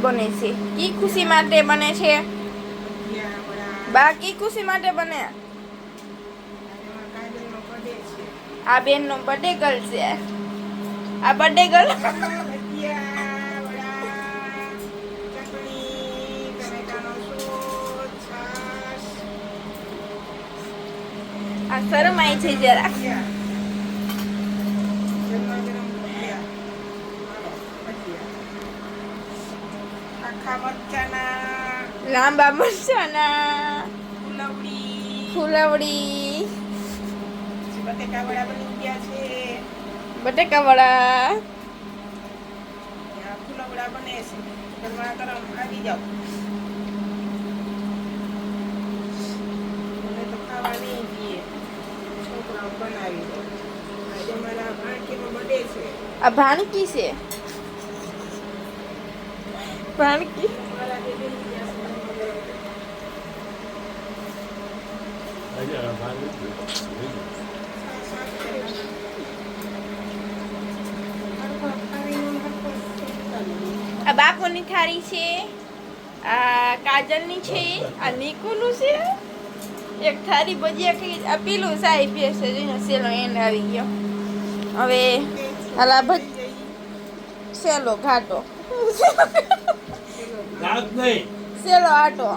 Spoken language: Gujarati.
બને છે? કી ખુશી માટે બને છે? બા કી ખુશી માટે બને? આ બેન નો બર્થડે ગર્લ છે. આ બર્થડે ગર્લ આ શરમાય છે જરા. લાંબા મરચાના ફુલવડી બટેકા વડા બની ગયા છે. બટેકા વડા ફુલવડા બને છે. ગરમા ગરમ આવી જાઓ. મને તો ખાવા નહીં દઈએ. છોકરાઓ બનાવી દો. આજે મારા ભાણકીનો બર્થડે છે. આ ભાણકી છે. ભાણકી આ બાપુની થાળી છે. આ કાજલની છે. આ નિકુનું છે. એક થાળી ભજીયા ખાઈ. આ પીલું સાઈ પીએ છે. સેલો એન્ડ આવી ગયો. હવે હાલા સેલો ઘાટો સેલો આટો